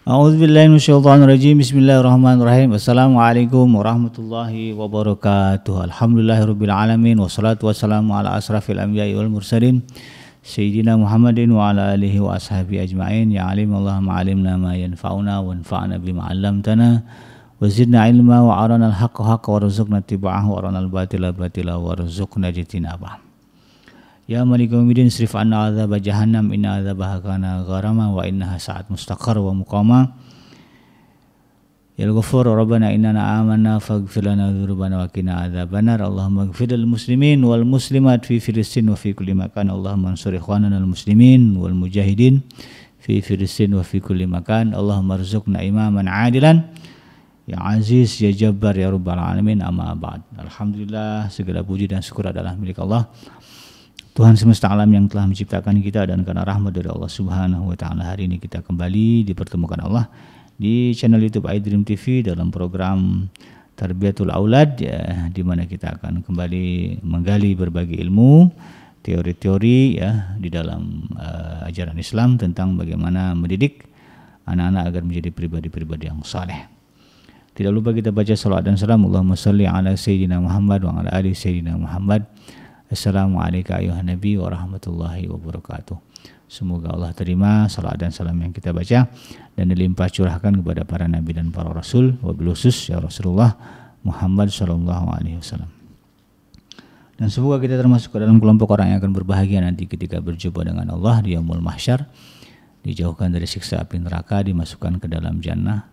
A'udzubillahi minasyaitonirrajim. Bismillahirrahmanirrahim. Assalamualaikum warahmatullahi wabarakatuh. Alhamdulillahirabbil alamin wassalatu wassalamu ala asrafil anbiya'i wal mursalin sayyidina Muhammadin wa ala alihi wa ashabihi ajma'in. Ya alim Allahumma alimna ma yanfa'una wanfa'na bima 'allamtana wa zidna ilma wa arana al-haqqa haqqa warzuqna ittiba'ahu wa arana al-batila batila warzuqna ijtinabah. Ya Malikul Yawmiddin srif anna adzab jahannam inna adzabaha kana gharama wa innaha sa'at mustaqar wa muqama. Ya Ghafur Rabbana innana amanna faghfir lana dzunubana wa qina adzabannar. Allahumma ighfir lil muslimin wal muslimat fi Filistin wa fi kulli makan. Allahumma ansur ikhwanana al muslimin wal mujahidin fi Filistin wa fi kulli makan. Allahumma arzuqna imaman adilan ya aziz ya jabbar ya rabbal alamin. Amma ba'd. Alhamdulillah, segala puji dan syukur adalah milik Allah, Tuhan semesta alam yang telah menciptakan kita, dan karena rahmat dari Allah Subhanahu wa taala hari ini kita kembali dipertemukan Allah di channel YouTube iDream TV dalam program Tarbiyatul Aulad, ya, di mana kita akan kembali menggali berbagai ilmu, teori-teori ya di dalam ajaran Islam tentang bagaimana mendidik anak-anak agar menjadi pribadi-pribadi yang saleh. Tidak lupa kita baca salawat dan salam Allahumma shalli ala sayyidina Muhammad wa ala ali sayyidina Muhammad. Assalamualaikum ayuhan Nabi wa rahmatullahi wabarakatuh. Semoga Allah terima salat dan salam yang kita baca dan dilimpah curahkan kepada para nabi dan para rasul, wabil khusus ya Rasulullah Muhammad sallallahu alaihi wasallam. Dan semoga kita termasuk ke dalam kelompok orang yang akan berbahagia nanti ketika berjumpa dengan Allah di yaumul mahsyar, dijauhkan dari siksa api neraka, dimasukkan ke dalam jannah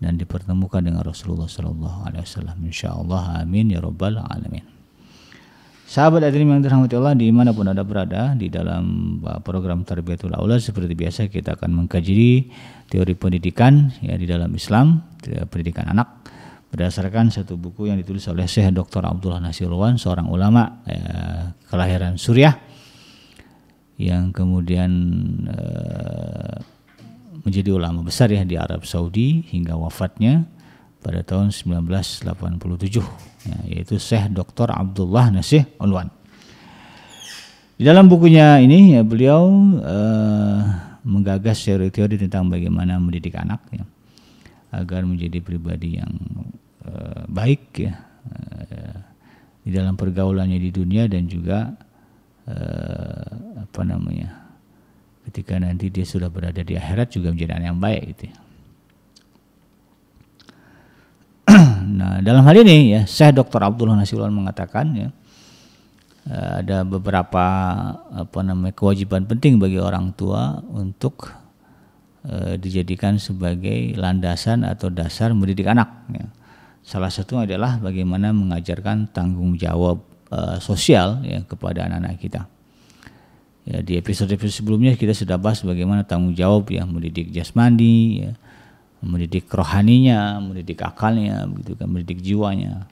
dan dipertemukan dengan Rasulullah sallallahu alaihi wasallam insyaallah. Amin ya rabbal alamin. Sahabat hadirin yang dirahmati Allah dimanapun Anda berada, di dalam program Tarbiyatul Aulad seperti biasa kita akan mengkaji teori pendidikan ya di dalam Islam, pendidikan anak berdasarkan satu buku yang ditulis oleh Syekh Dr. Abdullah Nasirulwan, seorang ulama kelahiran Suriah yang kemudian menjadi ulama besar ya di Arab Saudi hingga wafatnya pada tahun 1987, ya, yaitu Syekh Dr. Abdullah Nasir Ulwan. Di dalam bukunya ini ya, beliau menggagas teori-teori tentang bagaimana mendidik anak ya, agar menjadi pribadi yang baik ya, di dalam pergaulannya di dunia dan juga ketika nanti dia sudah berada di akhirat juga menjadi anak yang baik gitu ya. Nah, dalam hal ini ya Syekh Dr. Abdullah Nasirulwan mengatakan ya ada beberapa kewajiban penting bagi orang tua untuk dijadikan sebagai landasan atau dasar mendidik anak ya. Salah satu adalah bagaimana mengajarkan tanggung jawab sosial ya kepada anak-anak kita. Ya, di episode-episode sebelumnya kita sudah bahas bagaimana tanggung jawab ya mendidik jasmani ya, mendidik rohaninya, mendidik akalnya, begitu kan, mendidik jiwanya.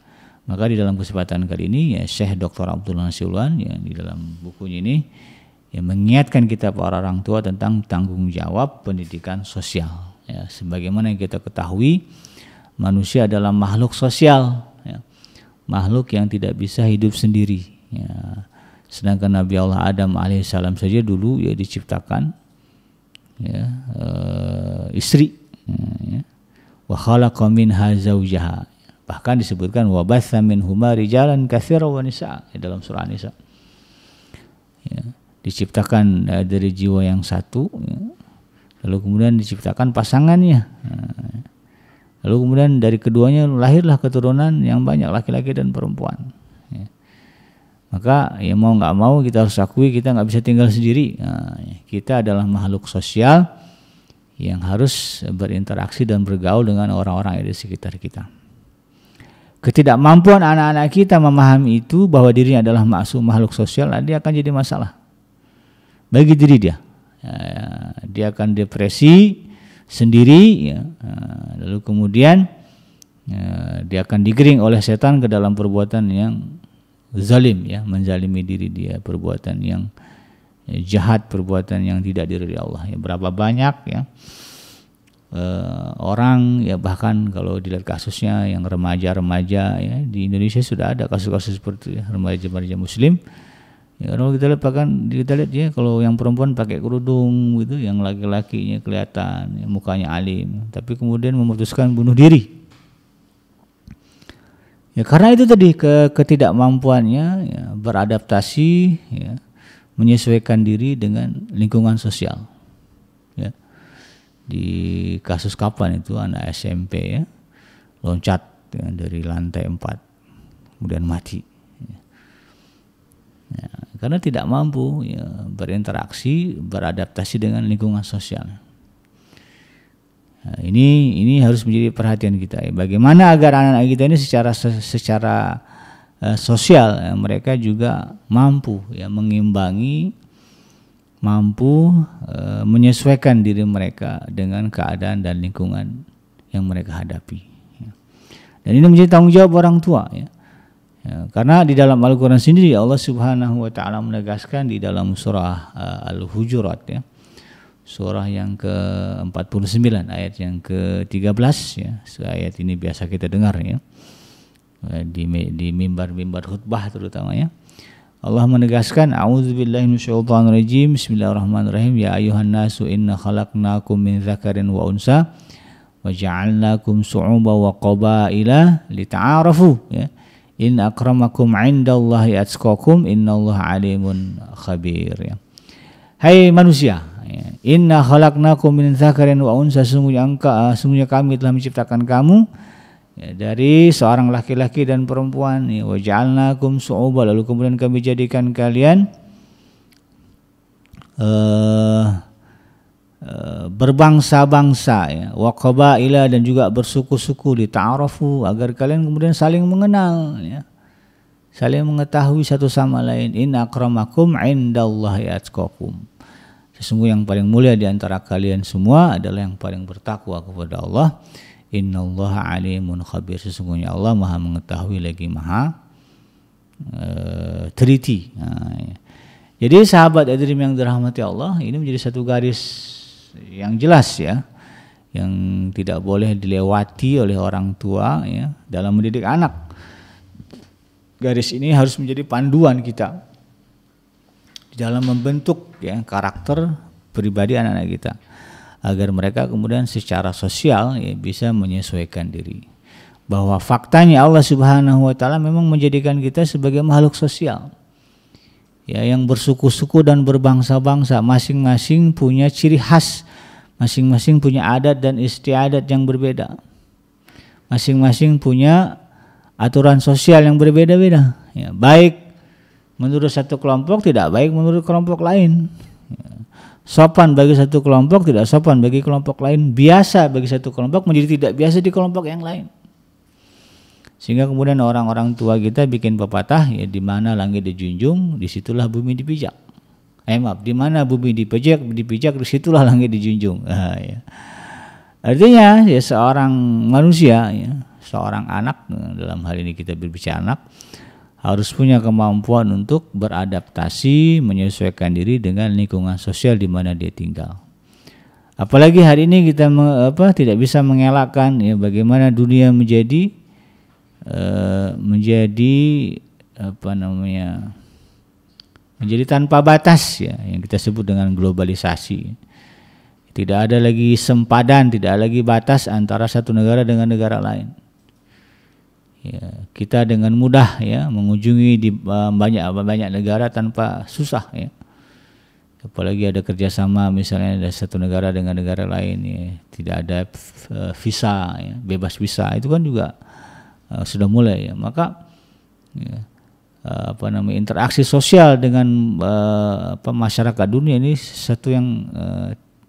Maka di dalam kesempatan kali ini ya Syekh Dr. Abdullah Nasirulwan ya di dalam bukunya ini ya mengingatkan kita para orang tua tentang tanggung jawab pendidikan sosial. Ya, sebagaimana yang kita ketahui manusia adalah makhluk sosial, ya, makhluk yang tidak bisa hidup sendiri. Ya. Sedangkan Nabi Allah Adam alaihissalam saja dulu ya diciptakan ya, istri. Ya. Wa khalaqa minha zawjaha, bahkan disebutkan wa batha minhuma rijalan katsiran wa nisaa dalam surah An-Nisa. Ya, diciptakan dari jiwa yang satu ya. Lalu kemudian diciptakan pasangannya. Lalu kemudian dari keduanya lahirlah keturunan yang banyak, laki-laki dan perempuan. Ya. Maka ya mau nggak mau kita harus akui kita nggak bisa tinggal sendiri. Nah, kita adalah makhluk sosial yang harus berinteraksi dan bergaul dengan orang-orang yang ada di sekitar kita. Ketidakmampuan anak-anak kita memahami itu bahwa dirinya adalah makhluk sosial, dia akan jadi masalah bagi diri dia. Dia akan depresi sendiri, ya. Lalu kemudian dia akan digiring oleh setan ke dalam perbuatan yang zalim, ya, menzalimi diri dia, perbuatan yang jahat, perbuatan yang tidak diridhoi Allah. Ya, berapa banyak ya orang ya, bahkan kalau dilihat kasusnya yang remaja-remaja ya di Indonesia sudah ada kasus-kasus seperti itu ya, remaja-remaja Muslim Ya, kalau kita lihat ya, kalau yang perempuan pakai kerudung gitu, yang laki-lakinya kelihatan ya, mukanya alim, tapi kemudian memutuskan bunuh diri. Ya karena itu tadi ketidakmampuannya ya, beradaptasi, ya, menyesuaikan diri dengan lingkungan sosial. Ya. Di kasus kapan itu anak SMP ya, loncat ya, dari lantai 4 kemudian mati. Ya, karena tidak mampu ya, berinteraksi, beradaptasi dengan lingkungan sosial. Nah, ini harus menjadi perhatian kita. Ya. Bagaimana agar anak-anak kita ini secara sosial ya, mereka juga mampu ya, mengimbangi, mampu menyesuaikan diri mereka dengan keadaan dan lingkungan yang mereka hadapi. Ya. Dan ini menjadi tanggung jawab orang tua. Ya. Ya, karena di dalam Al-Quran sendiri Allah Subhanahu wa Ta'ala menegaskan di dalam surah Al-Hujurat ya, surah yang ke-49 ayat yang ke-13 ya, ayat ini biasa kita dengar ya di mimbar-mimbar khutbah terutama ya. Allah menegaskan a'udzubillahi minasyaitonirrajim bismillahirrahmanirrahim ya ayyuhan nasu inna khalaqnakum min dzakarin wa unsa wa ja'alnakum syu'uban wa qabaila lita'arafu ya. In akramakum indallahi atqakum innallaha alimun khabir ya. Hai manusia ya. Inna khalaqnakum min dzakarin wa unsa, sesungguhnya kami telah menciptakan kamu ya, dari seorang laki-laki dan perempuan ya. Wa ja'alnakum syu'uban, lalu kemudian kami jadikan kalian berbangsa-bangsa ya, wa qabaila, dan juga bersuku-suku, li ta'arafu, agar kalian kemudian saling mengenal ya, saling mengetahui satu sama lain. In akramakum indallahi atqakum, sesungguhnya yang paling mulia di antara kalian semua adalah yang paling bertakwa kepada Allah. Innallaha alimun khabir, sesungguhnya Allah Maha mengetahui lagi Maha teliti. Nah, ya. Jadi sahabat Adrim yang dirahmati Allah, ini menjadi satu garis yang jelas ya, yang tidak boleh dilewati oleh orang tua ya, dalam mendidik anak. Garis ini harus menjadi panduan kita di dalam membentuk ya, karakter pribadi anak-anak kita, agar mereka kemudian secara sosial ya, bisa menyesuaikan diri. Bahwa faktanya Allah Subhanahu wa Ta'ala memang menjadikan kita sebagai makhluk sosial ya, yang bersuku-suku dan berbangsa-bangsa, masing-masing punya ciri khas, masing-masing punya adat dan istiadat yang berbeda, masing-masing punya aturan sosial yang berbeda-beda ya, baik menurut satu kelompok, tidak baik menurut kelompok lain ya. Sopan bagi satu kelompok, tidak sopan bagi kelompok lain, biasa bagi satu kelompok menjadi tidak biasa di kelompok yang lain. Sehingga kemudian orang-orang tua kita bikin pepatah ya, di mana langit dijunjung, disitulah bumi dipijak. Di mana bumi dipijak, disitulah langit dijunjung. Ya. Artinya ya, seorang manusia ya, seorang anak, dalam hal ini kita berbicara anak, harus punya kemampuan untuk beradaptasi, menyesuaikan diri dengan lingkungan sosial di mana dia tinggal. Apalagi hari ini kita tidak bisa mengelakkan ya, bagaimana dunia menjadi menjadi tanpa batas ya, yang kita sebut dengan globalisasi. Tidak ada lagi sempadan, tidak ada lagi batas antara satu negara dengan negara lain. Ya, kita dengan mudah ya mengunjungi di banyak negara tanpa susah ya. Apalagi ada kerjasama misalnya dari satu negara dengan negara lain ya, tidak ada visa ya, bebas visa, itu kan juga sudah mulai ya. Maka ya, interaksi sosial dengan masyarakat dunia ini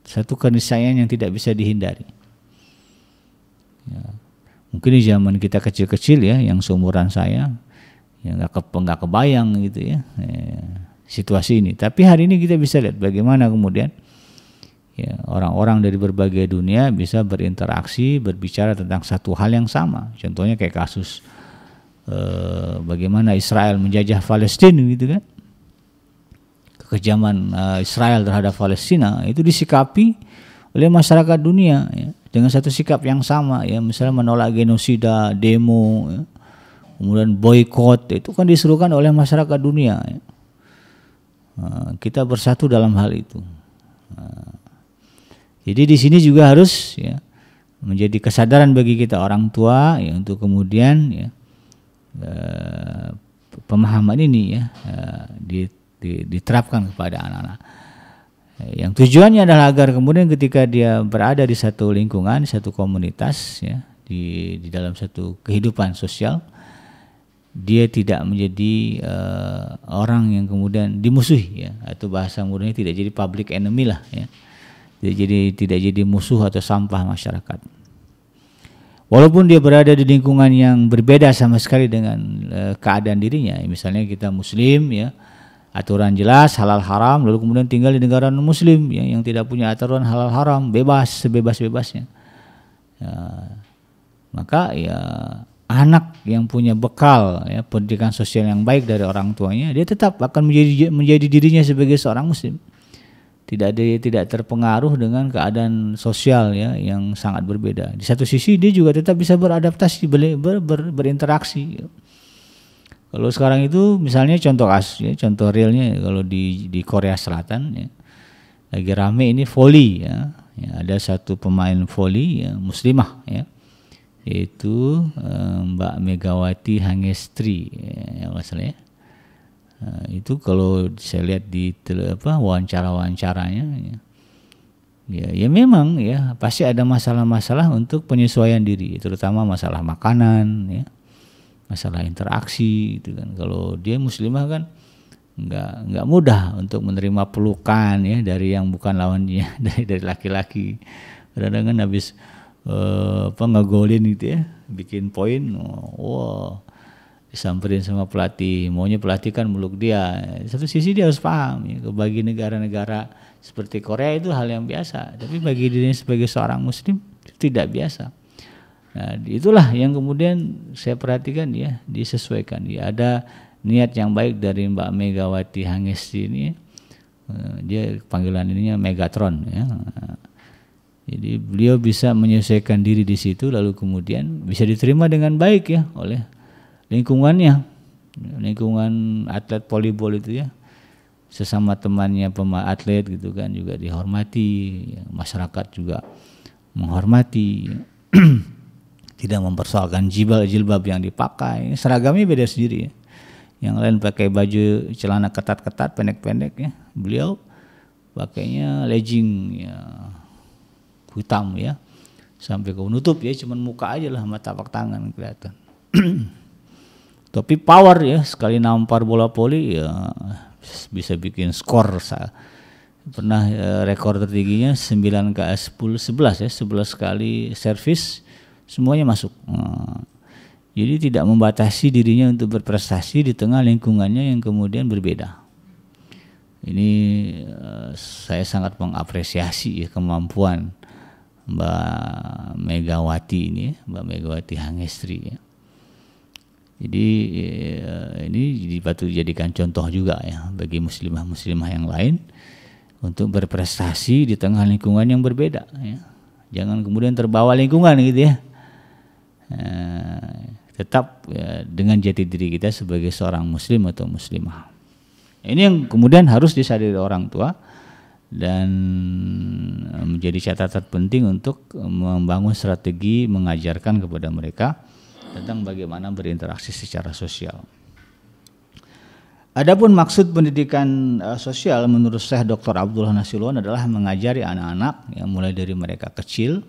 satu keniscayaan yang tidak bisa dihindari ya. Mungkin di zaman kita kecil-kecil ya, yang seumuran saya, ya nggak kebayang gitu ya, situasi ini. Tapi hari ini kita bisa lihat bagaimana kemudian ya, orang-orang dari berbagai dunia bisa berinteraksi, berbicara tentang satu hal yang sama. Contohnya kayak kasus bagaimana Israel menjajah Palestina gitu kan. Kekejaman Israel terhadap Palestina itu disikapi oleh masyarakat dunia ya, dengan satu sikap yang sama ya, misalnya menolak genosida, demo ya, kemudian boykot, itu kan diserukan oleh masyarakat dunia ya. kita bersatu dalam hal itu. Jadi di sini juga harus ya menjadi kesadaran bagi kita orang tua ya untuk kemudian ya pemahaman ini ya diterapkan kepada anak-anak. Yang tujuannya adalah agar kemudian ketika dia berada di satu lingkungan, di satu komunitas ya, di dalam satu kehidupan sosial, dia tidak menjadi orang yang kemudian dimusuhi ya, atau bahasa mudahnya tidak jadi public enemy lah ya. Tidak jadi musuh atau sampah masyarakat. Walaupun dia berada di lingkungan yang berbeda sama sekali dengan keadaan dirinya, misalnya kita muslim ya, aturan jelas halal haram, lalu kemudian tinggal di negara non muslim yang tidak punya aturan halal haram, bebas sebebas-bebasnya. Ya, maka ya anak yang punya bekal ya pendidikan sosial yang baik dari orang tuanya, dia tetap akan menjadi dirinya sebagai seorang muslim. Tidak terpengaruh dengan keadaan sosial ya yang sangat berbeda. Di satu sisi dia juga tetap bisa beradaptasi, berinteraksi. Kalau sekarang itu misalnya contoh contoh realnya kalau di Korea Selatan ya, lagi rame ini voli ya. Ada satu pemain voli ya, muslimah ya, yaitu Mbak Megawati Hangestri ya, maksudnya. Itu kalau saya lihat di wawancara-wawancaranya ya memang ya pasti ada masalah-masalah untuk penyesuaian diri, terutama masalah makanan ya, masalah interaksi gitu kan. Kalau dia muslimah kan nggak mudah untuk menerima pelukan ya dari yang bukan lawannya, dari laki-laki. Kadang-kadang kan habis ngegolin gitu ya, bikin poin, disamperin sama pelatih, maunya pelatih kan meluk dia. Satu sisi dia harus paham ya, bagi negara-negara seperti Korea itu hal yang biasa, tapi bagi dirinya sebagai seorang muslim itu tidak biasa. Nah, itulah yang kemudian saya perhatikan ya, disesuaikan ya. Ada niat yang baik dari Mbak Megawati Hangesti ini, dia panggilan ininya Megatron ya. Jadi beliau bisa menyesuaikan diri di situ, lalu kemudian bisa diterima dengan baik ya oleh lingkungannya, lingkungan atlet volleyball itu ya, sesama temannya atlet gitu kan juga dihormati, ya, masyarakat juga menghormati, tidak mempersoalkan jilbab yang dipakai, seragamnya beda sendiri ya. Yang lain pakai baju celana ketat-ketat pendek-pendek ya, beliau pakainya legging ya hitam ya, sampai ke nutup ya, cuman muka aja lah sama tapak tangan kelihatan. Tapi power ya, sekali nampar bola voli ya bisa bikin skor. Pernah rekor tertingginya 9 ke 11 ya, 11 kali servis semuanya masuk. Jadi tidak membatasi dirinya untuk berprestasi di tengah lingkungannya yang kemudian berbeda. Ini saya sangat mengapresiasi ya, kemampuan Mbak Megawati ini, Mbak Megawati Hangestri ya. Jadi ini patut dijadikan contoh juga ya bagi muslimah-muslimah yang lain untuk berprestasi di tengah lingkungan yang berbeda ya. Jangan kemudian terbawa lingkungan gitu ya. Tetap ya, dengan jati diri kita sebagai seorang muslim atau muslimah. Ini yang kemudian harus disadari orang tua dan menjadi catatan penting untuk membangun strategi mengajarkan kepada mereka tentang bagaimana berinteraksi secara sosial. Adapun maksud pendidikan sosial menurut Syekh Dr. Abdullah Nasiruddin adalah mengajari anak-anak yang mulai dari mereka kecil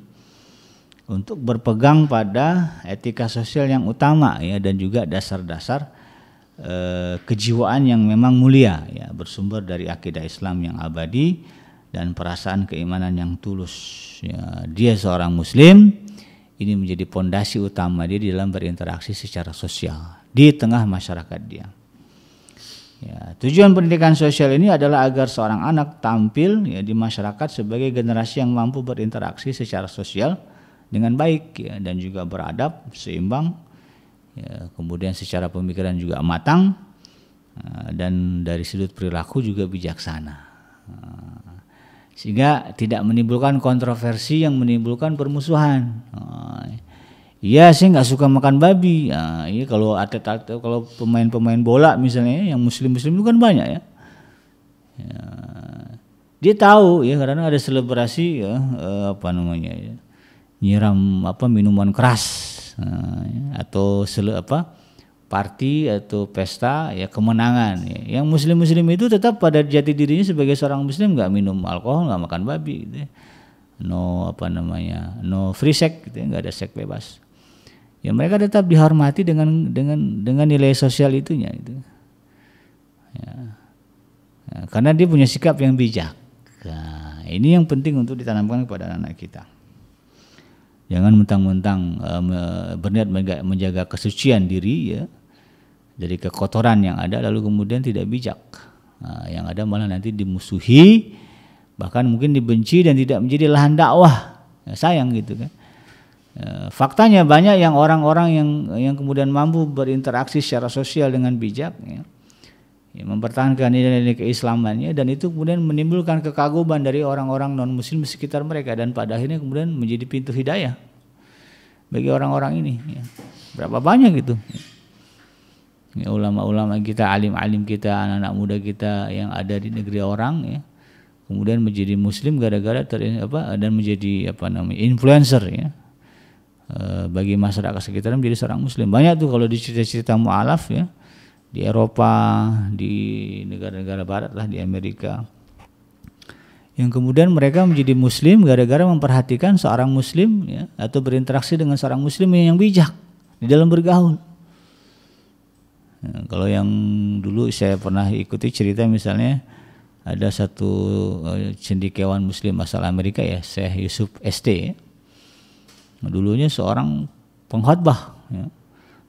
untuk berpegang pada etika sosial yang utama ya, dan juga dasar-dasar kejiwaan yang memang mulia ya, bersumber dari akidah Islam yang abadi dan perasaan keimanan yang tulus ya. Dia seorang muslim, ini menjadi pondasi utama dia di dalam berinteraksi secara sosial di tengah masyarakat dia. Ya, tujuan pendidikan sosial ini adalah agar seorang anak tampil ya, di masyarakat sebagai generasi yang mampu berinteraksi secara sosial dengan baik ya, dan juga beradab, seimbang, ya, kemudian secara pemikiran juga matang, dan dari sudut perilaku juga bijaksana. Sehingga tidak menimbulkan kontroversi yang menimbulkan permusuhan. Iya, saya nggak suka makan babi. Iya, kalau atlet, kalau pemain-pemain bola misalnya yang muslim itu kan banyak ya. Ya, dia tahu ya karena ada selebrasi ya, ya, nyiram minuman keras atau party atau pesta ya kemenangan ya. Yang muslim itu tetap pada jati dirinya sebagai seorang muslim, nggak minum alkohol, nggak makan babi gitu ya. No free sex gitu ya, nggak ada seks bebas. Ya mereka tetap dihormati dengan nilai sosial itunya itu. Ya. Nah, karena dia punya sikap yang bijak. Nah, ini yang penting untuk ditanamkan kepada anak kita. Jangan mentang-mentang berniat menjaga kesucian diri ya dari kekotoran yang ada lalu kemudian tidak bijak. Nah, yang ada malah nanti dimusuhi, bahkan mungkin dibenci dan tidak menjadi lahan dakwah. Ya, sayang gitu kan. Faktanya banyak yang orang-orang yang kemudian mampu berinteraksi secara sosial dengan bijak ya, mempertahankan nilai-nilai keislamannya, dan itu kemudian menimbulkan kekaguman dari orang-orang non muslim sekitar mereka, dan pada akhirnya kemudian menjadi pintu hidayah bagi orang-orang ini ya. Berapa banyak gitu ya, ulama-ulama kita, alim-alim kita, anak-anak muda kita yang ada di negeri orang ya, kemudian menjadi muslim gara-gara dan menjadi influencer ya, bagi masyarakat sekitar menjadi seorang muslim. Banyak tuh kalau di cerita-cerita mu'alaf ya, di Eropa, di negara-negara barat lah, di Amerika, yang kemudian mereka menjadi muslim gara-gara memperhatikan seorang muslim ya, atau berinteraksi dengan seorang muslim yang bijak di dalam bergaul. Nah, kalau yang dulu saya pernah ikuti cerita, misalnya ada satu cendekiawan muslim asal Amerika ya, Syekh Yusuf ST ya. Dulunya seorang pengkhotbah ya.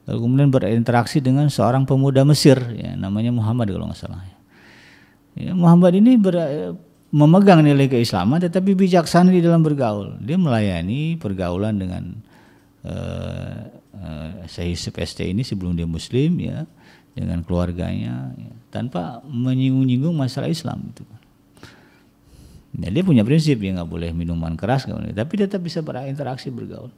Lalu kemudian berinteraksi dengan seorang pemuda Mesir ya, namanya Muhammad kalau nggak salah. Ya, Muhammad ini memegang nilai keislaman tetapi bijaksana di dalam bergaul. Dia melayani pergaulan dengan Syekh Yusuf ST ini sebelum dia muslim ya, dengan keluarganya ya, tanpa menyinggung-nyinggung masalah Islam itu. Ya, dia punya prinsip dia nggak boleh minuman keras, tapi tetap bisa berinteraksi bergaul.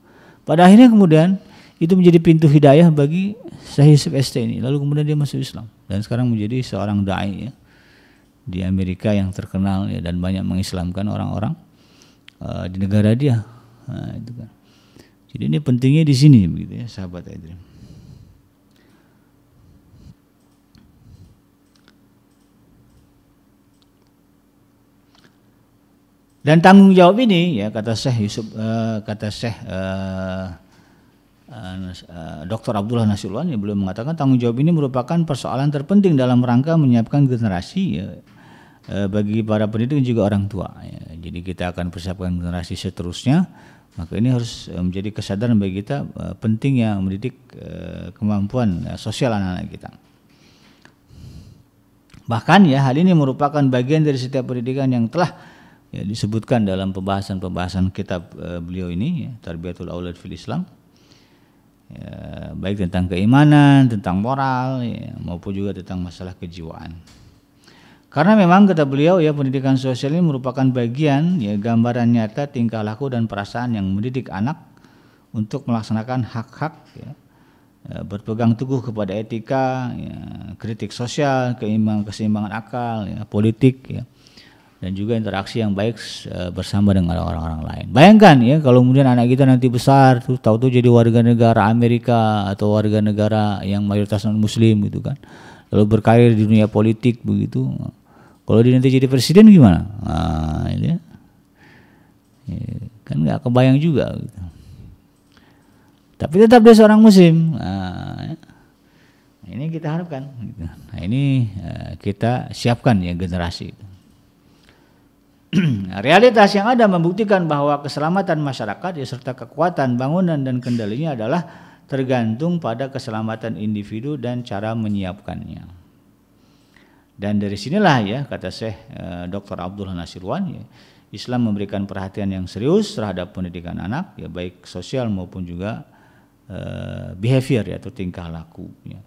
Pada akhirnya kemudian itu menjadi pintu hidayah bagi Syekh Yusuf ST ini. Lalu kemudian dia masuk Islam dan sekarang menjadi seorang dai ya, di Amerika yang terkenal ya, dan banyak mengislamkan orang-orang di negara dia. Nah, itu kan. Jadi ini pentingnya di sini begitu ya, sahabat Adrian. Dan tanggung jawab ini ya, kata Syekh Yusuf, Dr. Abdullah Nasirwan yang beliau mengatakan tanggung jawab ini merupakan persoalan terpenting dalam rangka menyiapkan generasi ya, bagi para pendidik dan juga orang tua ya. Jadi kita akan persiapkan generasi seterusnya, maka ini harus menjadi kesadaran bagi kita pentingnya mendidik kemampuan sosial anak-anak kita. Bahkan ya, hal ini merupakan bagian dari setiap pendidikan yang telah ya, disebutkan dalam pembahasan kitab beliau ini ya, Tarbiyatul Aulad fil Islam ya, baik tentang keimanan, tentang moral ya, maupun juga tentang masalah kejiwaan. Karena memang kata beliau ya, pendidikan sosial ini merupakan bagian ya, gambaran nyata tingkah laku dan perasaan yang mendidik anak untuk melaksanakan hak-hak ya, berpegang teguh kepada etika ya, kritik sosial, keseimbangan akal ya, politik ya, dan juga interaksi yang baik bersama dengan orang-orang lain. Bayangkan ya, kalau kemudian anak kita nanti besar tuh tahu-tahu jadi warga negara Amerika atau warga negara yang mayoritas non muslim gitu kan, lalu berkarir di dunia politik begitu. Kalau dia nanti jadi presiden gimana? Nah, ini ya, kan nggak kebayang juga gitu. Tapi tetap dia seorang muslim. Nah, ini kita harapkan gitu. Nah, ini kita siapkan ya generasi itu. Realitas yang ada membuktikan bahwa keselamatan masyarakat ya, serta kekuatan bangunan dan kendalinya adalah tergantung pada keselamatan individu dan cara menyiapkannya. Dan dari sinilah ya, kata Syekh Dr. Abdullah Nasirwan ya, Islam memberikan perhatian yang serius terhadap pendidikan anak ya, baik sosial maupun juga behavior ya, atau tingkah laku ya.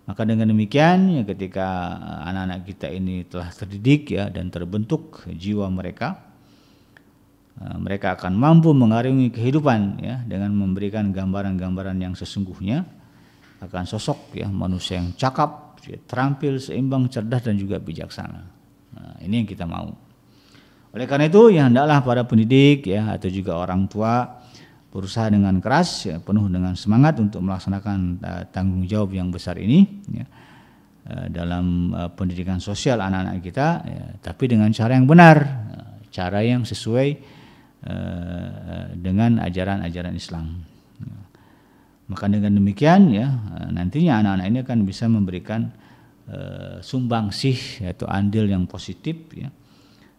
Maka dengan demikian ya, ketika anak-anak kita ini telah terdidik ya, dan terbentuk jiwa mereka, mereka akan mampu mengarungi kehidupan ya, dengan memberikan gambaran-gambaran yang sesungguhnya akan sosok ya, manusia yang cakap, ya, terampil, seimbang, cerdas dan juga bijaksana. Nah, Ini yang kita mau. Oleh karena itu ya hendaklah para pendidik ya atau juga orang tua berusaha dengan keras ya, penuh dengan semangat untuk melaksanakan tanggung jawab yang besar ini ya, dalam pendidikan sosial anak-anak kita ya, tapi dengan cara yang benar, cara yang sesuai dengan ajaran-ajaran Islam. Maka dengan demikian ya nantinya anak-anak ini akan bisa memberikan sumbangsih atau andil yang positif ya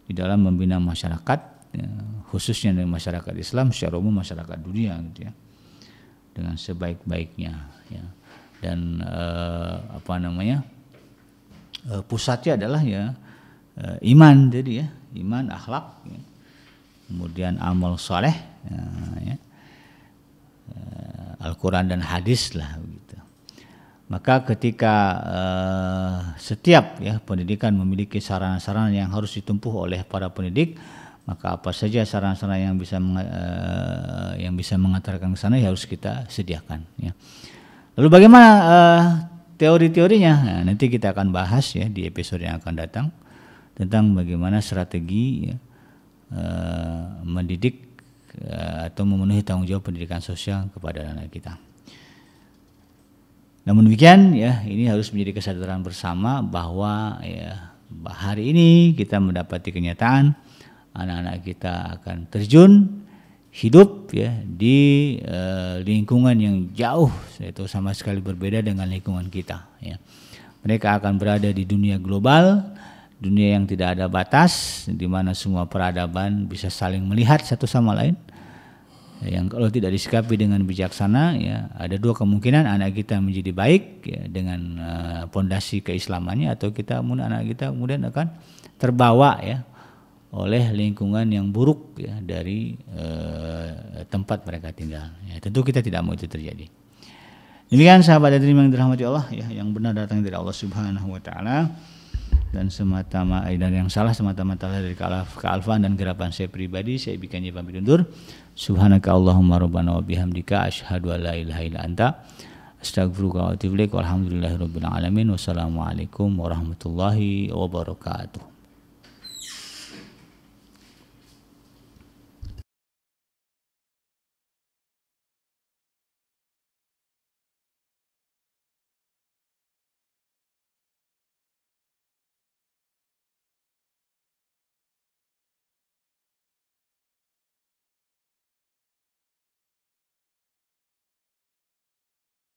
di dalam membina masyarakat ya, khususnya dari masyarakat Islam secara umum masyarakat dunia gitu ya, dengan sebaik-baiknya ya. Dan pusatnya adalah ya iman jadi ya, iman, akhlak ya. Kemudian amal saleh ya, Al-Quran dan hadis lah begitu. Maka ketika setiap ya pendidikan memiliki sarana-sarana yang harus ditempuh oleh para pendidik, maka apa saja sarana-sarana yang bisa mengantarkan ke sana ya harus kita sediakan ya. Lalu bagaimana teori-teorinya? Nah, nanti kita akan bahas ya di episode yang akan datang tentang bagaimana strategi ya, mendidik atau memenuhi tanggung jawab pendidikan sosial kepada anak kita. Namun demikian ya ini harus menjadi kesadaran bersama bahwa ya hari ini kita mendapati kenyataan anak-anak kita akan terjun hidup ya di lingkungan yang jauh yaitu sama sekali berbeda dengan lingkungan kita ya. Mereka akan berada di dunia global, dunia yang tidak ada batas, di mana semua peradaban bisa saling melihat satu sama lain. Yang kalau tidak disikapi dengan bijaksana ya ada dua kemungkinan, anak kita menjadi baik ya, dengan pondasi keislamannya, atau anak kita kemudian akan terbawa ya oleh lingkungan yang buruk ya dari tempat mereka tinggal ya. Tentu kita tidak mau itu terjadi. Demikian sahabat dan yang dirahmati Allah ya, yang benar datang dari Allah Subhanahu wa taala dan yang salah semata-mata dari kealfaan dan gerakan saya pribadi. Saya bikinnya pamit undur. Subhanaka Allahumma rabbana wa bihamdika asyhadu an la ilaha illa anta astaghfiruka wa atubu ilaik. Walhamdulillahirabbil alamin. Wassalamualaikum warahmatullahi wabarakatuh.